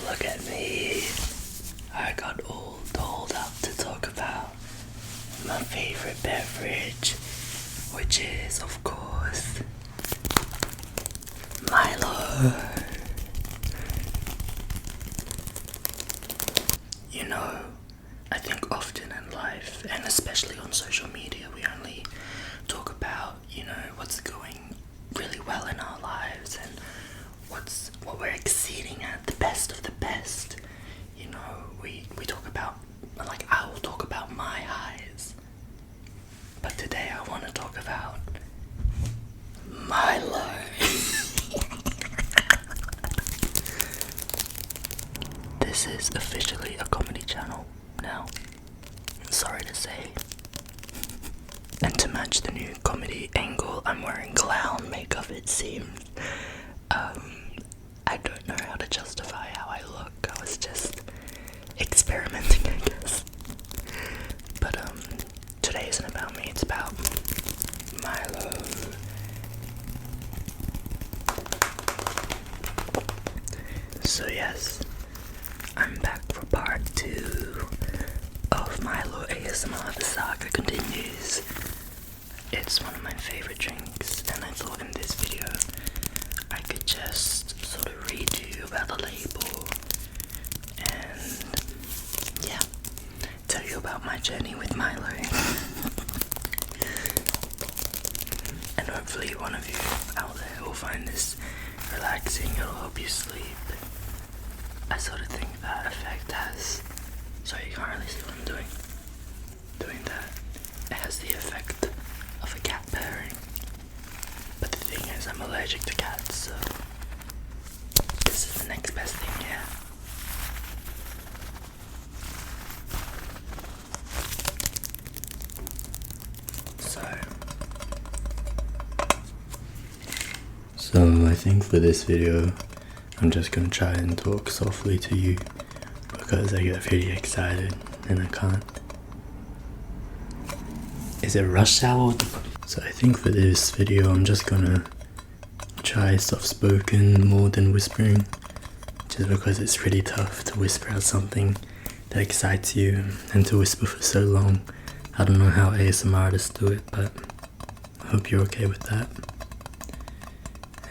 Look at me. I got all dolled up to talk about my favorite beverage, which is, of course, Milo. You know, I think often in life, and especially on social media, we only talk about, what's going really well in our lives and what we're exceeding at, the best of the best. We talk about, I will talk about my highs. But today I want to talk about Milo. This is officially a comedy channel now. Sorry to say. And to match the new comedy angle, I'm wearing clown makeup, it seems. I don't know how to justify how I look. I was just experimenting, I guess. But today isn't about me, it's about Milo. So yes, I'm back for part 2 of Milo ASMR. The saga continues. It's one of my favorite drinks, and I thought in this video I could just sort of read to you about the label and tell you about my journey with Milo. And hopefully one of you out there will find this relaxing. It'll help you sleep. I sort of think that effect has, sorry, you can't really see what I'm doing that. It has the effect of a cat purring. But the thing is, I'm allergic to cats, so this is the next best thing, yeah. So I think for this video, I'm just gonna try and talk softly to you because I get really excited and I can't. Is it rush hour? So I think for this video, I'm just gonna try soft spoken more than whispering, just because it's really tough to whisper out something that excites you and to whisper for so long. I don't know how ASMR artists do it, but I hope you're okay with that.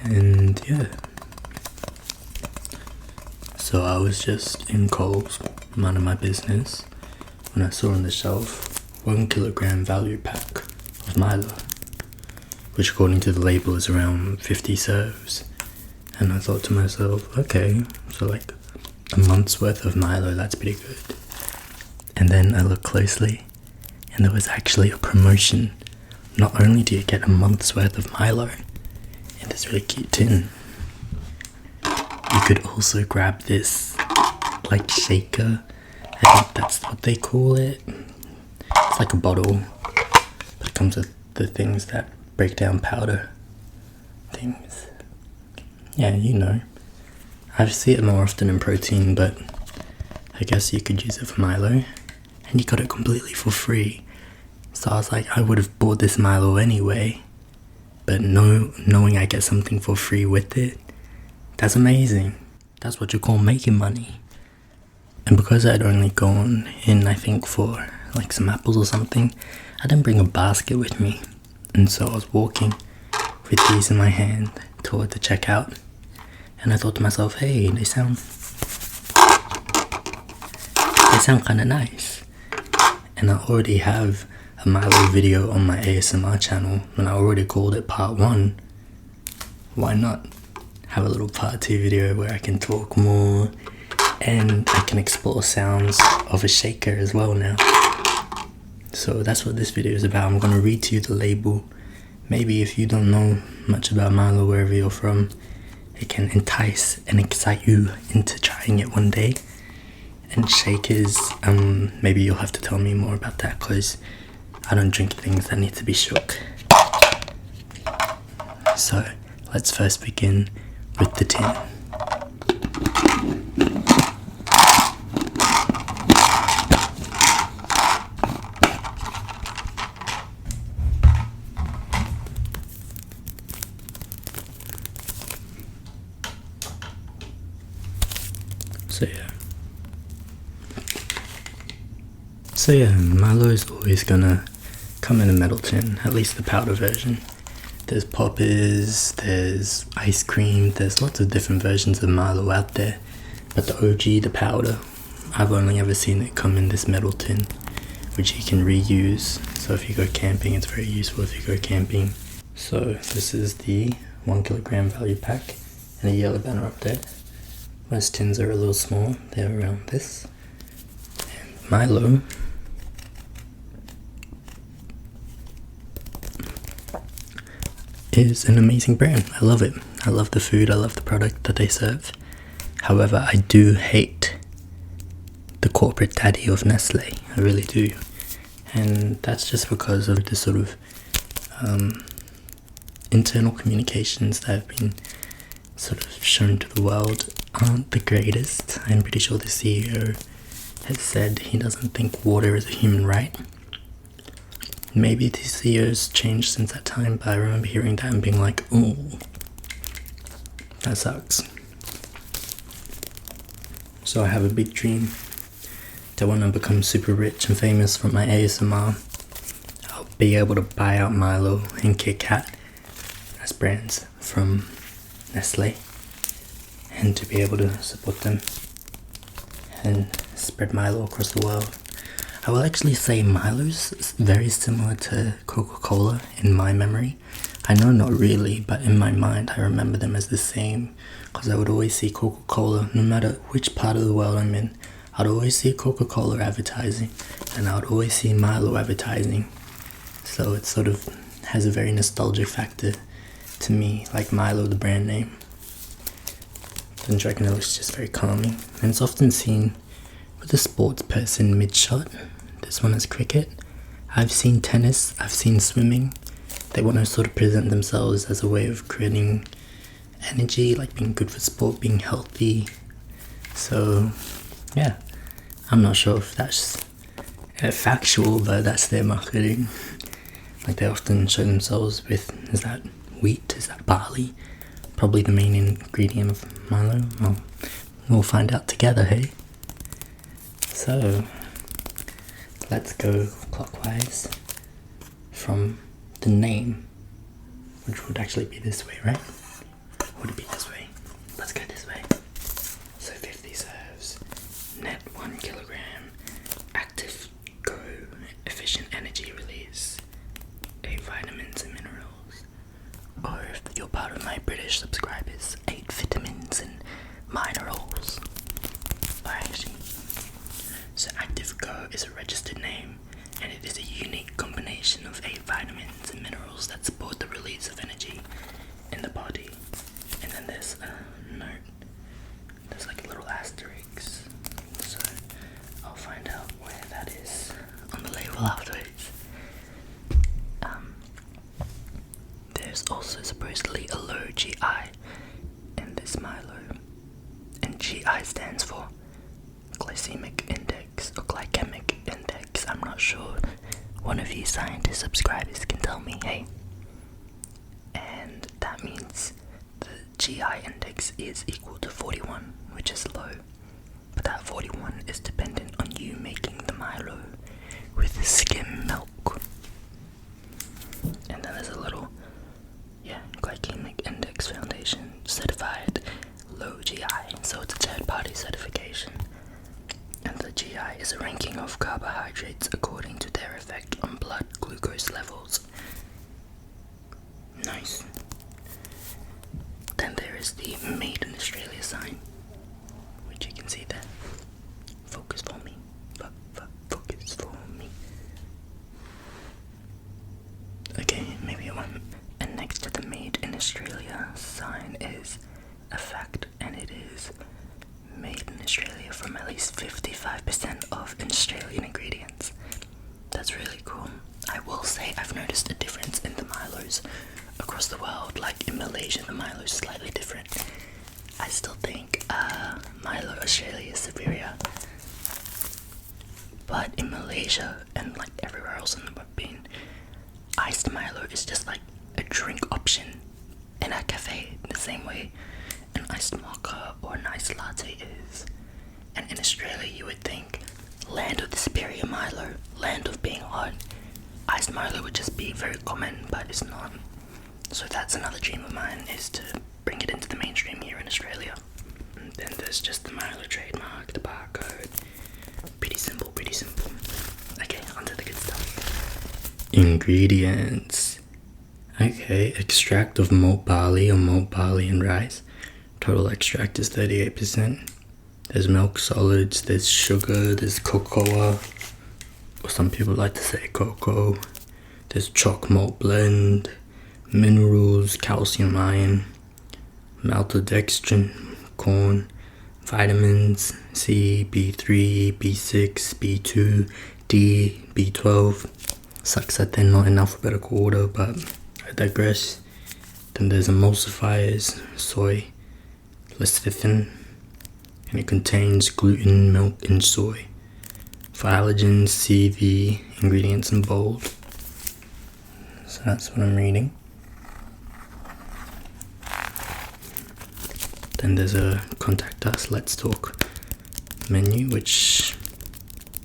And yeah. So I was just in Coles, minding my business, when I saw on the shelf 1 kilogram value pack of Milo, which according to the label is around 50 serves. And I thought to myself, okay, so like a month's worth of Milo, that's pretty good. And then I looked closely, and there was actually a promotion. Not only do you get a month's worth of Milo in this really cute tin, you could also grab this like shaker. I think that's what they call it. It's like a bottle, but it comes with the things that break down powder things. Yeah, I see it more often in protein, but I guess you could use it for Milo, and you got it completely for free. So I was like, I would have bought this Milo anyway, but knowing I get something for free with it, that's amazing. That's what you call making money. And because I'd only gone in, I think, for like some apples or something, I didn't bring a basket with me. And so I was walking with these in my hand toward the checkout. And I thought to myself, hey, they sound kind of nice. And I already have a Milo video on my ASMR channel, and I already called it part 1. Why not have a little part 2 video where I can talk more and I can explore sounds of a shaker as well now. So that's what this video is about. I'm going to read to you the label. Maybe if you don't know much about Milo, wherever you're from, it can entice and excite you into trying it one day. And shakers, maybe you'll have to tell me more about that, because I don't drink things that need to be shook. So let's first begin with the tin. So yeah, Milo is always gonna come in a metal tin, at least the powder version. There's poppers, there's ice cream, there's lots of different versions of Milo out there. But the OG, the powder, I've only ever seen it come in this metal tin, which you can reuse. So if you go camping, it's very useful if you go camping. So this is the 1 kilogram value pack and a yellow banner up there. Most tins are a little small, they're around this. And Milo is an amazing brand. I love it. I love the food, I love the product that they serve. However, I do hate the corporate daddy of Nestle. I really do. And that's just because of the sort of internal communications that have been sort of shown to the world aren't the greatest. I'm pretty sure the CEO has said he doesn't think water is a human right. Maybe the CEO's changed since that time, but I remember hearing that and being like, oh, that sucks. So I have a big dream that when I become super rich and famous from my ASMR, I'll be able to buy out Milo and Kit Kat as brands from Nestle, and to be able to support them and spread Milo across the world. I will actually say Milo's very similar to Coca-Cola in my memory. I know not really, but in my mind I remember them as the same, because I would always see Coca-Cola, no matter which part of the world I'm in. I'd always see Coca-Cola advertising, and I would always see Milo advertising. So it sort of has a very nostalgic factor to me, like Milo, the brand name. Don't you reckon it looks just very calming? And it's often seen with a sports person mid-shot. This one is cricket. I've seen tennis, I've seen swimming. They want to sort of present themselves as a way of creating energy, like being good for sport, being healthy. So yeah, I'm not sure if that's factual, but that's their marketing. Like they often show themselves with, is that wheat, is that barley? Probably the main ingredient of Milo. Well, we'll find out together, hey? So let's go clockwise from the name, which would actually be this way, right? Would it be this way? Let's go this way. So 50 serves, net 1 kilogram, active go, efficient energy release, 8 vitamins and minerals. Or if you're part of my British subscribers, 8 vitamins and minerals. Or actually, so Active Go is a registered name, and it is a unique combination of 8 vitamins and minerals that support the release of energy in the body. And then there's a note, there's like a little asterisk, so I'll find out where that is on the label afterwards. There's also supposedly a low GI in this Milo, and GI stands for glycemic index or glycemic index. I'm not sure. One of you scientist subscribers can tell me, hey. And that means the GI index is equal to 41, which is low. But that 41 is dependent on you making the Milo with skim milk. And then there's a little, glycemic index foundation certified low GI, so it's a third-party certification. And the GI is a ranking of carbohydrates according to their effect on blood glucose levels. Nice. Then there is the Made in Australia sign, which you can see there. Focus for me. Focus for me. Okay, maybe it won't. And next to the Made in Australia sign is a fact, and it is made in Australia from at least 55% of Australian ingredients. That's really cool. I will say I've noticed a difference in the Milos across the world. Like in Malaysia, the Milo is slightly different. I still think Milo Australia is superior. But in Malaysia and like everywhere else in the world, iced Milo is just like a drink option in a cafe, the same way an iced mocha or an iced latte is. And in Australia, you would think, land of the superior Milo, land of being hot. Iced Milo would just be very common, but it's not. So that's another dream of mine, is to bring it into the mainstream here in Australia. And then there's just the Milo trademark, the barcode. Pretty simple, pretty simple. Okay, onto the good stuff. Ingredients. Okay, extract of malt barley or malt barley and rice. Total extract is 38%. There's milk solids, there's sugar, there's cocoa, or some people like to say cocoa. There's chalk malt blend, minerals, calcium, iron, maltodextrin, corn, vitamins C, B3, B6, B2, D, B12. Sucks that they're not in alphabetical order, but I digress. Then there's emulsifiers, soy, lecithin, and it contains gluten, milk, and soy. For allergens, CV, ingredients in bold. So that's what I'm reading. Then there's a contact us, let's talk menu, which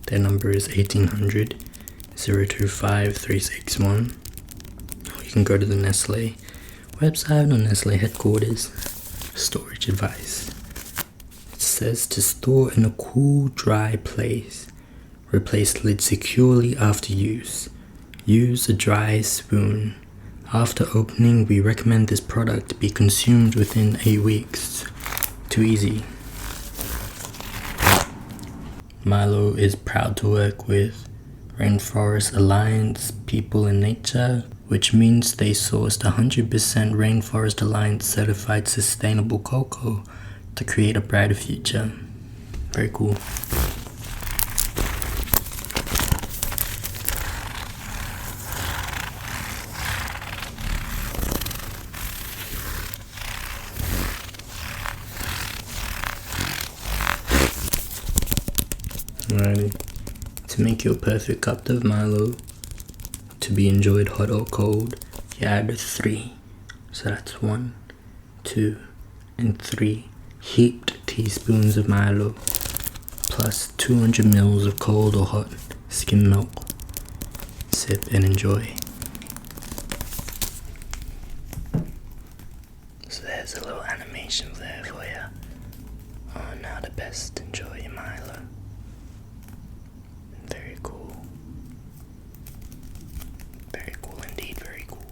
their number is 1800 025 361. Or you can go to the Nestle website or Nestle headquarters. Storage advice. It says to store in a cool, dry place. Replace lid securely after use. Use a dry spoon. After opening, we recommend this product be consumed within 8 weeks. Too easy. Milo is proud to work with Rainforest Alliance People in Nature, which means they sourced 100% Rainforest Alliance certified sustainable cocoa to create a brighter future. Very cool. Alrighty. To make your perfect cup of Milo to be enjoyed hot or cold, you add 3. So that's 1, 2, and 3 heaped teaspoons of Milo plus 200 ml of cold or hot skim milk. Sip and enjoy. So there's a little animation there for you on how to best enjoy your Milo. Very cool. Very cool indeed, very cool.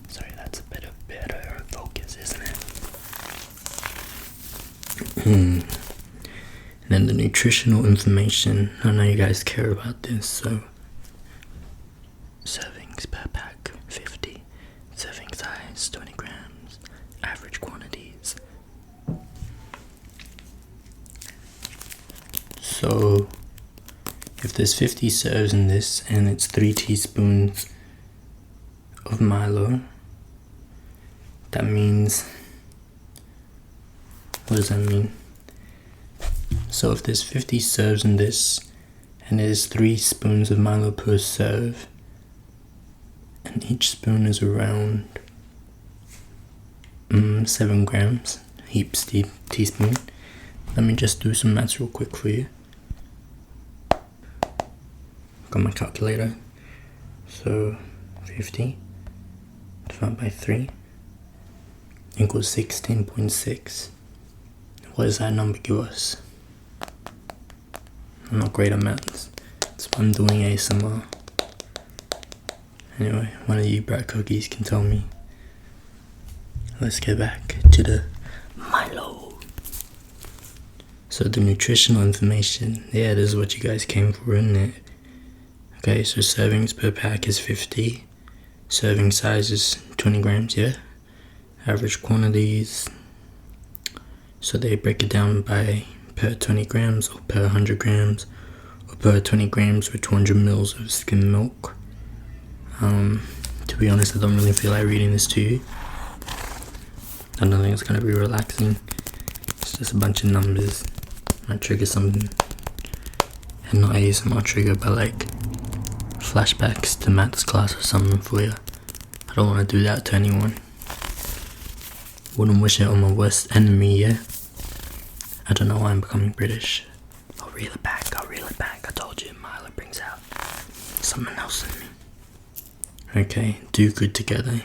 Sorry, that's a bit of better focus, isn't it? And then the nutritional information. I know you guys care about this, so servings per pack 50, serving size 20 grams, average quantities. So if there's 50 serves in this and it's 3 teaspoons of Milo, that means, what does that mean? So if there's 50 serves in this and there's 3 spoons of Milo per serve, and each spoon is around 7 grams, heaps teaspoon. Let me just do some maths real quick for you. Got my calculator. So 50 divided by 3 equals 16.6. What does that number give us? I'm not great at maths. That's why I'm doing ASMR. Anyway, one of you brat cookies can tell me. Let's get back to the Milo. So the nutritional information, yeah, this is what you guys came for, isn't it? Okay, so servings per pack is 50. Serving size is 20 grams, yeah? Average quantities. So they break it down by per 20 grams or per 100 grams or per 20 grams with 200 ml of skim milk. To be honest, I don't really feel like reading this to you. I don't think it's going to be relaxing. It's just a bunch of numbers. Might trigger something. And not ASMR trigger, but like flashbacks to maths class or something for you. I don't want to do that to anyone. Wouldn't wish it on my worst enemy, yeah? I don't know why I'm becoming British. I'll reel it back. I told you, Milo brings out someone else in me. Okay, do good together.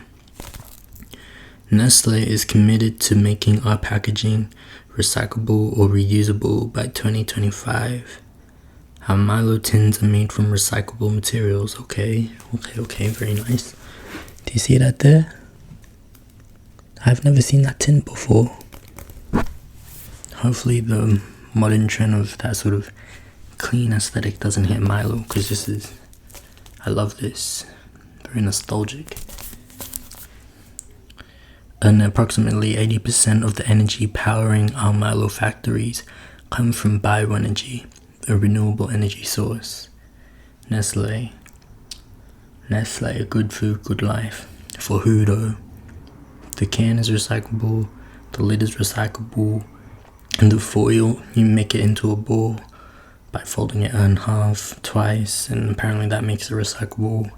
Nestle is committed to making our packaging recyclable or reusable by 2025. Our Milo tins are made from recyclable materials. Okay, very nice. Do you see that there? I've never seen that tin before. Hopefully the modern trend of that sort of clean aesthetic doesn't hit Milo, because I love this. Very nostalgic. And approximately 80% of the energy powering our Milo factories come from bioenergy, a renewable energy source. Nestle, good food, good life. For who though? The can is recyclable, the lid is recyclable, and the foil, you make it into a ball by folding it in half twice, and apparently that makes it recyclable.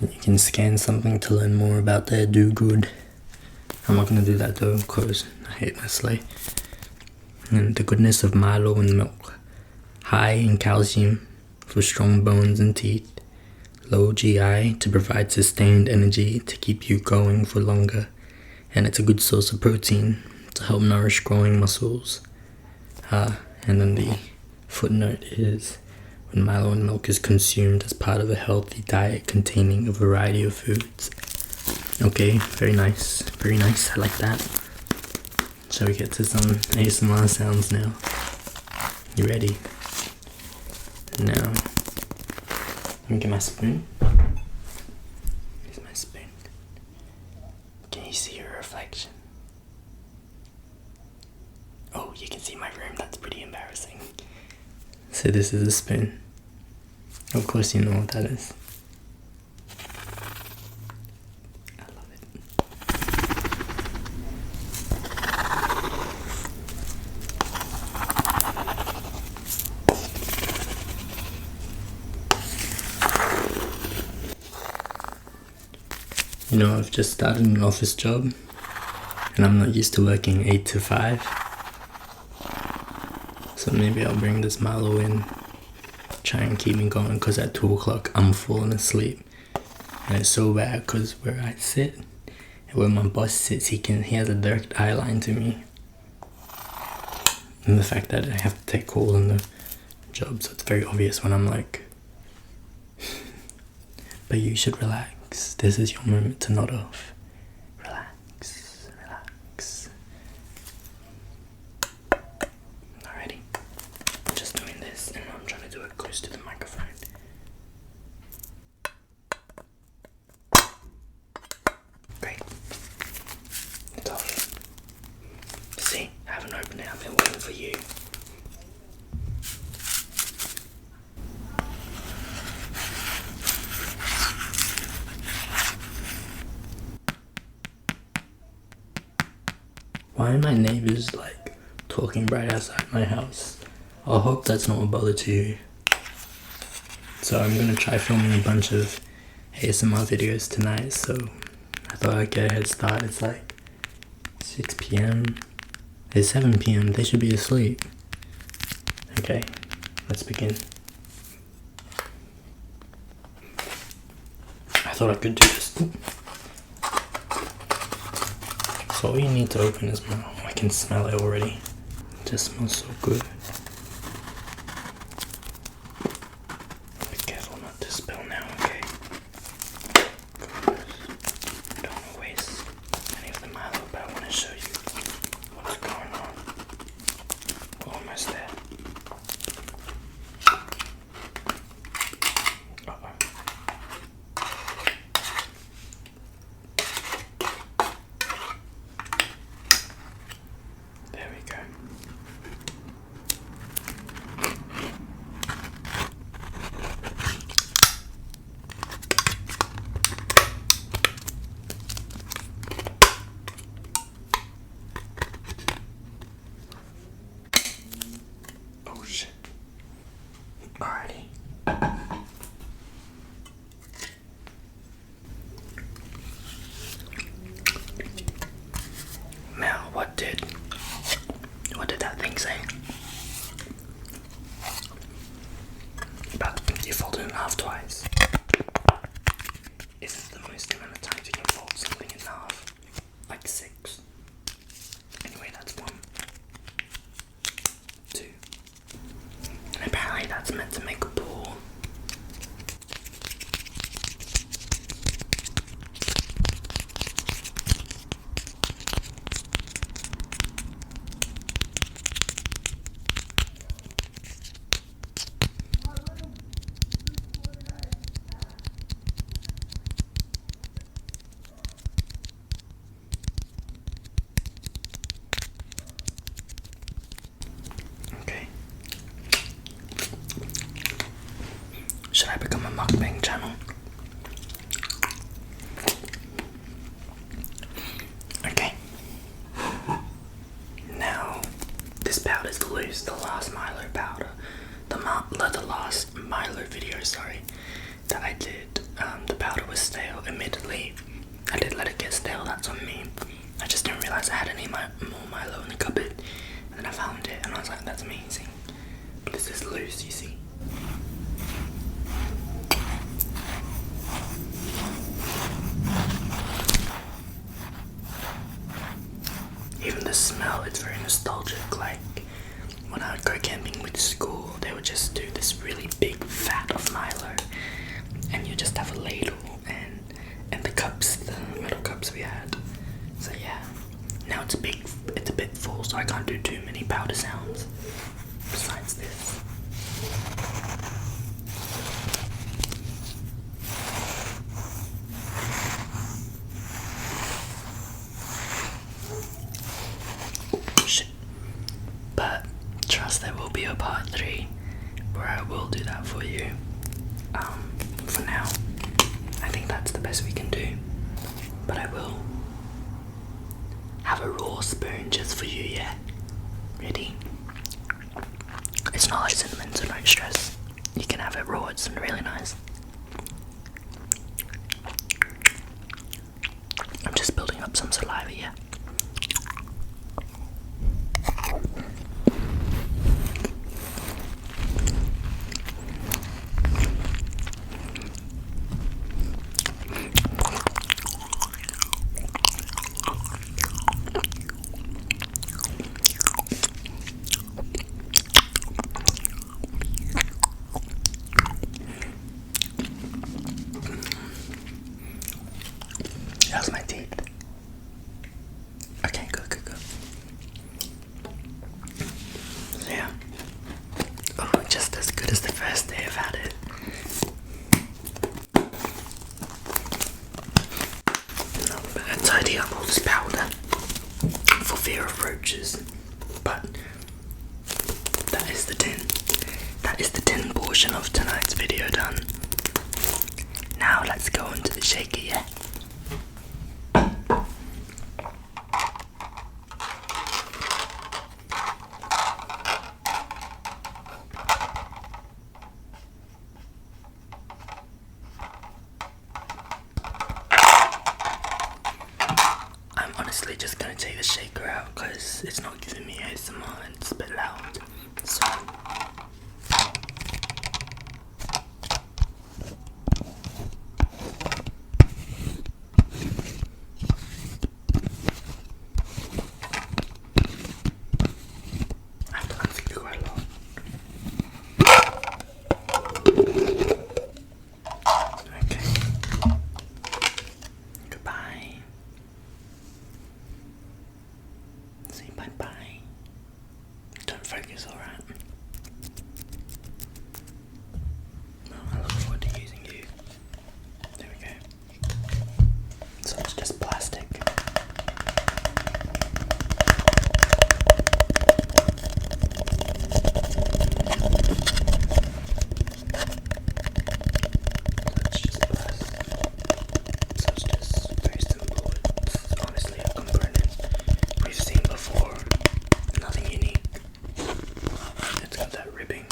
You can scan something to learn more about their do-good. I'm not going to do that though, because I hate Nestle. And the goodness of Milo and milk. High in calcium for strong bones and teeth. Low GI to provide sustained energy to keep you going for longer. And it's a good source of protein to help nourish growing muscles. And then the footnote is, when Milo and milk is consumed as part of a healthy diet containing a variety of foods. Okay, very nice, I like that. Shall we get to some ASMR sounds now? You ready? Now, let me get my spoon. Here's my spoon. Can you see your reflection? Oh, you can see my room, that's pretty embarrassing. So this is a spoon. Of course you know what that is. I love it. You know, I've just started an office job and I'm not used to working 8 to 5. So maybe I'll bring this Milo in, try and keep me going, because at 2 o'clock I'm falling asleep. And it's so bad because where I sit and where my boss sits, he has a direct eye line to me. And the fact that I have to take calls on the job, so it's very obvious when I'm like, but you should relax. This is your moment to nod off. Relax. Alrighty. I'm just doing this and I'm trying to do it close to the microphone. Great. It's off. See, I haven't opened it. I've been waiting for you. Why are my neighbors like talking right outside my house? I hope that's not a bother to you. So I'm gonna try filming a bunch of ASMR videos tonight, so I thought I'd get a head start. It's like 6 p.m. It's 7 p.m. They should be asleep. Okay, let's begin. I thought I could do this. So all you need to open is mouth. I can smell it already. It just smells so good. Be careful not to spill now, okay? I don't want to waste any of the Milo, but I want to show you what's going on. We're almost there. There we go. Oh shit. Alrighty. Mel, what did that thing like say. But you fold it in half twice. Isn't the most amount of times you can fold something in half? Like 6. Anyway, that's 1, 2. And apparently that's meant to make a ball. Okay. Should I become a mukbang channel? Okay. Now, this powder's loose, the last Milo powder. The last Milo video, sorry, that I did, the powder was stale. Admittedly, I did let it get stale, that's on me. I just didn't realise I had any more Milo in the cupboard. And then I found it and I was like, that's amazing. But this is loose, you see. Even the smell, it's very nostalgic. Like when I would go camping with school, they would just do this really big vat of Milo, and you just have a ladle and the cups, the metal cups we had. So yeah, now it's a bit full, so I can't do too many powder sounds besides this. But trust there will be a part 3 where I will do that for you. For now, I think that's the best we can do. But I will have a raw spoon just for you, yeah? Ready? It's not like cinnamon, so don't stress. You can have it raw, it's really nice. I'm just building up some saliva, yeah? How's my teeth? Okay, good. So yeah. Oh, just as good as the first day I've had it. No, but I tidy up all this powder for fear of roaches. But that is the tin. That is the tin portion of tonight's video done. Now let's go into the shaker, yeah? I'm honestly just gonna take the shaker out because it's not giving me ASMR and it's a bit loud. So I have to unfigure quite a lot. Okay. Goodbye. Say bye-bye. Don't focus, alright? Well, I look forward to using you. There we go. So it's just plastic. So it's just very simple. It's honestly a component we've seen before. Nothing unique. It's got that ribbing.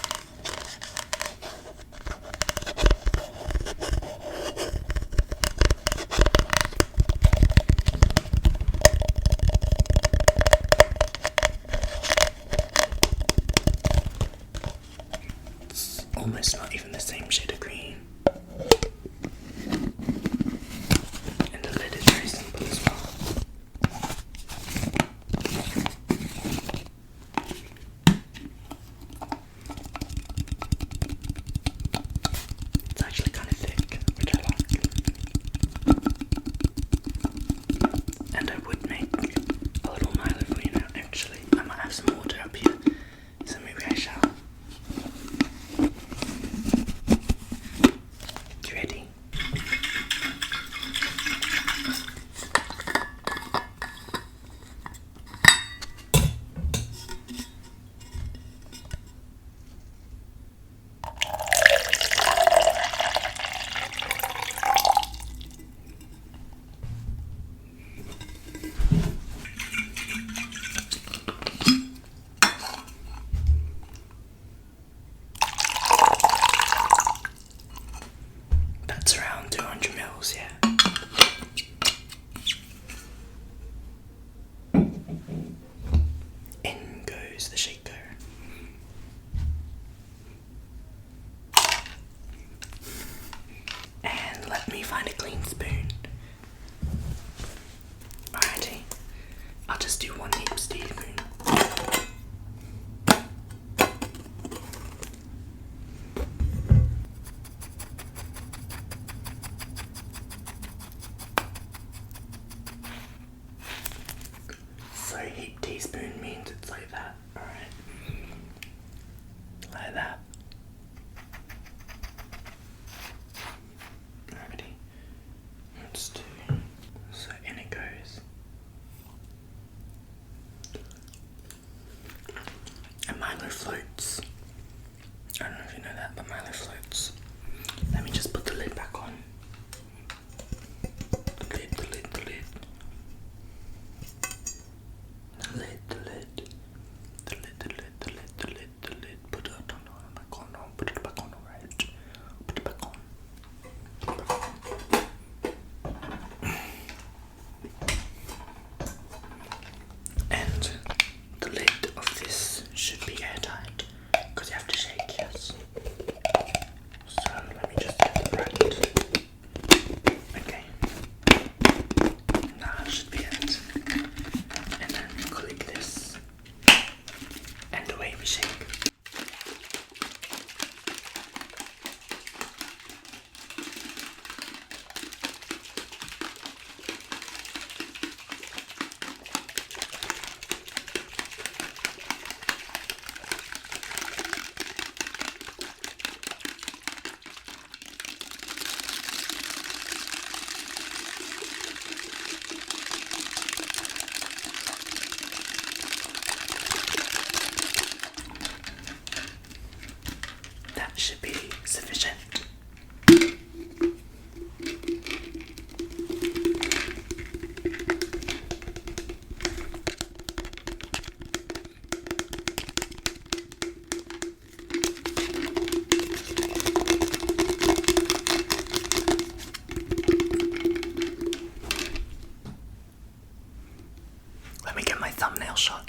almost not even the same shade of green. And the lid is very simple as well. It's actually kind of thick, which I like. And I would make a little Milo for you now, actually. I might have some water up here, so maybe I shall. You ready? That's around 200 mils, yeah. In goes the shaker. And let me find a clean spoon. Alrighty, I'll just do 1 heap teaspoon. So heap teaspoon means it's like that, alright? Like that. Alrighty. Let's do. So in it goes. And Milo floats. I don't know if you know that, but Milo floats. Let me just put the lid back on. The lid. The lid, the lid. Put it back on. Put it back on, alright. Put it back on. And the lid of this should be airtight, because you have to shake, yes. So let me just get the right. Okay. Now that should be it. And then click this. And away we shake. That should be sufficient. Let me get my thumbnail shot.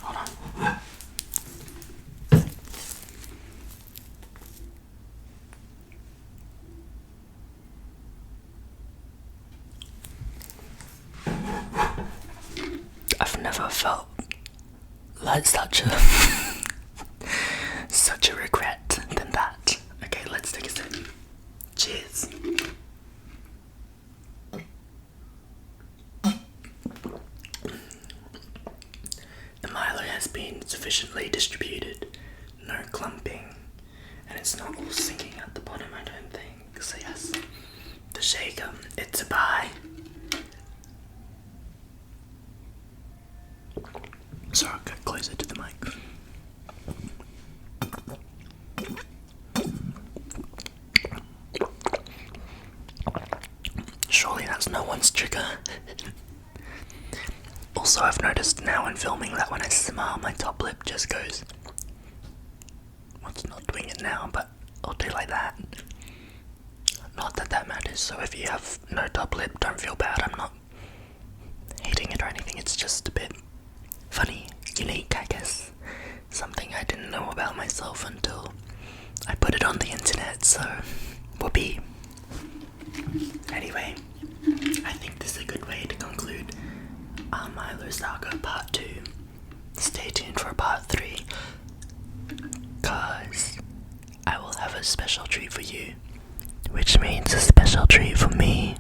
Hold on. I've never felt like such a regret than that. Okay, let's take a sip. Cheers. The Milo has been sufficiently distributed, no clumping, and it's not all sinking at the bottom, I don't think. So yes, the shaker, it's a buy. Sorry, I'll get closer to the mic. Surely that's no one's trigger. Also, I've noticed now when filming that when I smile, my top lip just goes. Well, it's not doing it now, but I'll do like that. Not that that matters, so if you have no top lip, don't feel bad. I'm not hating it or anything, it's just a bit funny, unique, I guess. Something I didn't know about myself. myself until I put it on the internet, so whoopee. Anyway, I think this is a good way to conclude our Milo Saga Part 2. Stay tuned for Part 3, cause I will have a special treat for you, which means a special treat for me.